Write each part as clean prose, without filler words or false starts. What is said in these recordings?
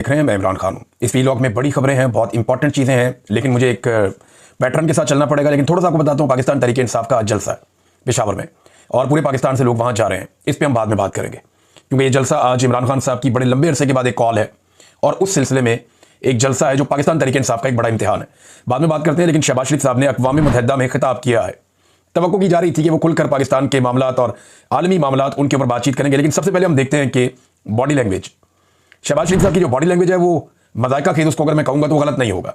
देख रहे हैं, मैं इमरान खान हूँ। इस वीलॉग में बड़ी खबरें हैं, बहुत इंपॉर्टेंट चीज़ें हैं, लेकिन मुझे एक पैटर्न के साथ चलना पड़ेगा। लेकिन थोड़ा सा आपको बताता हूँ, पाकिस्तान तहरीक इंसाफ का जलसा है पेशावर में और पूरे पाकिस्तान से लोग वहाँ जा रहे हैं। इस पर हम बाद में बात करेंगे, क्योंकि ये जलसा आज इमरान खान साहब की बड़े लंबे अरसे के बाद एक कॉल है और उस सिलसिले में एक जलसा है जो पाकिस्तान तहरीक इंसाफ का एक बड़ा इम्तिहान है। बाद में बात करते हैं, लेकिन शहबाज शरीफ साहब ने अक़वाम मुत्तहिदा में खिताब किया है। तवक्को की जा रही थी कि वो खुलकर पाकिस्तान के मामलात और आलमी मामलात उनके ऊपर बातचीत करेंगे, लेकिन सबसे पहले हम देखते हैं कि बॉडी लैंग्वेज, शहबाज शरीफ साहब की जो बॉडी लैंग्वेज है वो मज़ाइका खेद, उसको अगर मैं कहूँगा तो गलत नहीं होगा।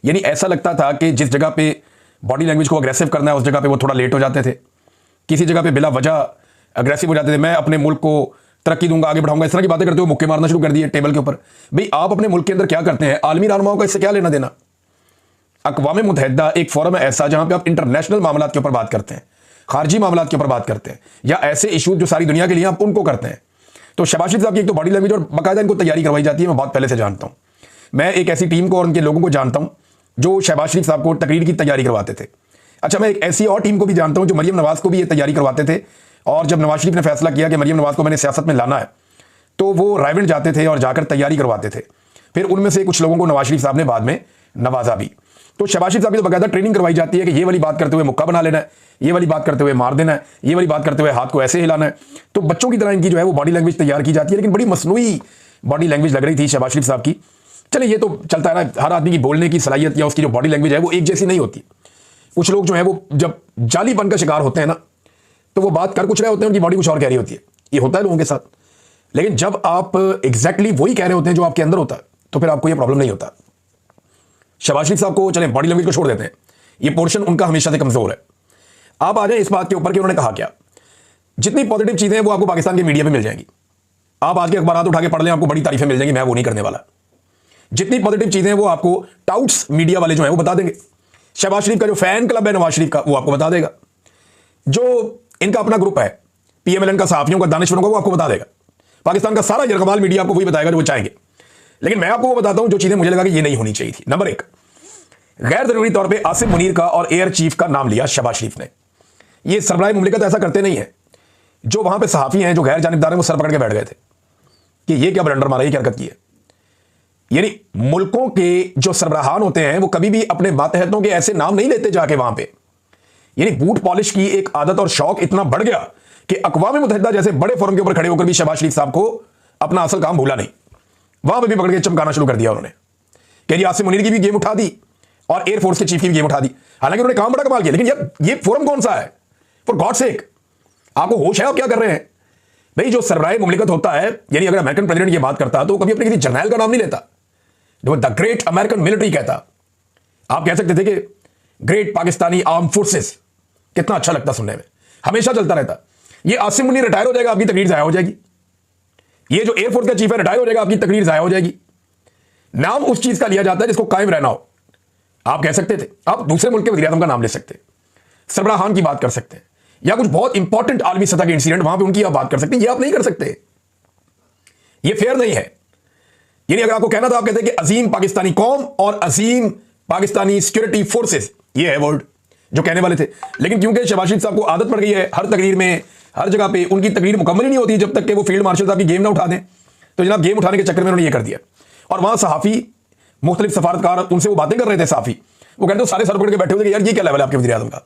यानी ऐसा लगता था कि जिस जगह पे बॉडी लैंग्वेज को अग्रेसिव करना है उस जगह पे वो थोड़ा लेट हो जाते थे, किसी जगह पे बिला वजह अग्रेसिव हो जाते थे। मैं अपने मुल्क को तरक्की दूंगा, आगे बढ़ाऊंगा, इस तरह की बातें करते हुए मुक्के मारना शुरू कर दिए टेबल के ऊपर। भाई आप अपने मुल्क के अंदर क्या करते हैं, आलमी रहनुमाओं का इससे क्या लेना देना। अक़वाम मुत्तहिदा एक फोरम है ऐसा जहां पे आप इंटरनेशनल मामलात के ऊपर बात करते हैं, खारजी मामलात के ऊपर बात करते हैं, या ऐसे इशूज जो सारी दुनिया के लिए आप उनको करते हैं। तो शहबाज शरीफ साहब की एक तो बॉडी लैंग्वेज और बाकायदा इनको तैयारी करवाई जाती है, मैं बहुत पहले से जानता हूँ। मैं एक ऐसी टीम को और उनके लोगों को जानता हूँ जो शहबाज शरीफ साहब को तकरीर की तैयारी करवाते थे। अच्छा, मैं एक ऐसी और टीम को भी जानता हूँ जो मरियम नवाज को भी ये तैयारी करवाते थे, और जब नवाज शरीफ ने फैसला किया कि मरियम नवाज को मैंने सियासत में लाना है तो वो रायविंड जाते थे और जाकर तैयारी करवाते थे। फिर उनमें से कुछ लोगों को नवाज शरीफ साहब ने बाद में नवाजा भी। तो शहबाज शरीफ साहब की तो बाकायदा ट्रेनिंग करवाई जाती है कि ये वाली बात करते हुए मुक्का बना लेना है, ये वाली बात करते हुए मार देना है, ये वाली बात करते हुए हाथ को ऐसे हिलाना है। तो बच्चों की तरह इनकी जो है वो बॉडी लैंग्वेज तैयार की जाती है, लेकिन बड़ी मसनूई बॉडी लैंग्वेज लग रही थी शहबाज शरीफ साहब की। चले, ये तो चलता है ना, हर आदमी की बोलने की सलाहियत या उसकी जो बॉडी लैंग्वेज है वो एक जैसी नहीं होती। कुछ लोग जो है वो जब जालीपन का शिकार होते हैं ना, तो वो बात कर कुछ रहे होते हैं, उनकी बॉडी कुछ और कह रही होती है। ये होता है लोगों के साथ। लेकिन जब आप एग्जैक्टली वही कह रहे होते हैं जो आपके अंदर होता है, तो फिर आपको ये प्रॉब्लम नहीं होता। शहबाज शरीफ साहब को चले बॉडी लैंग्वेज को छोड़ देते हैं, ये पोर्शन उनका हमेशा से कमजोर है। आप आ जाए इस बात के ऊपर कि उन्होंने कहा क्या। जितनी पॉजिटिव चीजें हैं वो आपको पाकिस्तान के मीडिया में मिल जाएंगी। आप आज के अखबार उठा के पढ़ लें, आपको बड़ी तारीफें मिल जाएंगी, मैं वो नहीं करने वाला। जितनी पॉजिटिव चीजें हैं वो आपको टाउट्स मीडिया वाले जो है वो बता देंगे। शहबाज शरीफ का जो फैन क्लब है नवाज शरीफ का, वो आपको बता देगा। जो इनका अपना ग्रुप है PMLN का, सहाफियों का, दानिशवरों का, वो आपको बता देगा। पाकिस्तान का सारा यरगमाल मीडिया आपको वही बताएगा जो वो चाहेंगे। लेकिन मैं आपको वो बताता हूं जो चीजें मुझे लगा कि ये नहीं होनी चाहिए थी। नंबर 1, गैर जरूरी तौर पे आसिम मुनीर का और एयर चीफ का नाम लिया शहबाज शरीफ ने। ये सरबराह मुमलिकत ऐसा करते नहीं है। जो वहां पे सहाफी हैं, जो गैर जानिबदार हैं, वो सर पकड़ के बैठ गए थे कि ये क्या ब्लंडर मारा, ये क्या हरकत की है। यानी मुल्कों के जो सरबराहान होते हैं वो कभी भी अपने मातहतों के ऐसे नाम नहीं लेते जाके वहां पे। यानी बूट पॉलिश की एक आदत और शौक इतना बढ़ गया कि अक़वाम मुत्तहिदा जैसे बड़े फोरम के ऊपर खड़े होकर भी शहबाज शरीफ साहब को अपना असल काम भूला नहीं। वहां पे भी पकड़ के चमकाना शुरू कर दिया उन्होंने कि जी आसिम मुनीर की भी गेम उठा दी और एयरफोर्स के चीफ की भी गेम उठा दी। हालांकि उन्होंने काम बड़ा कमाल किया, लेकिन यार ये फोरम कौन सा है, फॉर गॉड सेक, आपको होश है आप क्या कर रहे हैं। भाई जो सरबराह मुमलिकत होता है, यानी अगर अमेरिकन प्रेसिडेंट की बात करता तो कभी अपने किसी जर्नैल का नाम नहीं लेता, जो द ग्रेट अमेरिकन मिलिट्री कहता। आप कह सकते थे कि ग्रेट पाकिस्तानी आर्म फोर्सेस, कितना अच्छा लगता सुनने में, हमेशा चलता रहता। ये आसिम मुनीर रिटायर हो जाएगा, आपकी तकरीर जाया हो जाएगी। ये जो एयरफोर्स का चीफ है रिटायर हो जाएगा, आपकी तकरीर जाया हो जाएगी। नाम उस चीज का लिया जाता है जिसको कायम रहना हो। आप कह सकते थे, आप दूसरे मुल्क के वज़ीर-ए-आज़म का नाम ले सकते, सरबराहान की बात कर सकते हैं, या कुछ बहुत इंपॉर्टेंट आलमी सतह के इंसिडेंट वहां पे उनकी आप बात कर सकते हैं। ये आप नहीं कर सकते, ये फेयर नहीं है। यानी अगर आपको कहना था, आप कहते कि अजीम पाकिस्तानी कौम और अजीम पाकिस्तानी सिक्योरिटी फोर्सेस, ये है वर्ड जो कहने वाले थे। लेकिन क्योंकि शहबाज शरीफ साहब को आदत पड़ गई है हर तकरीर में, हर जगह पे उनकी तकरीर मुकम्मल ही नहीं होती जब तक कि वो फील्ड मार्शल साहब की गेम ना उठा दें। तो जनाब गेम उठाने के चक्कर में उन्होंने ये कर दिया। और वहां सहाफी, मुख्तलिफ सफारतकार, उनसे वो बातें कर रहे थे, सहाफी, वो कहते सारे सर पकड़ के बैठे हुए कि यार ये क्या लेवल है आपके वज़ीर-ए-आज़म का।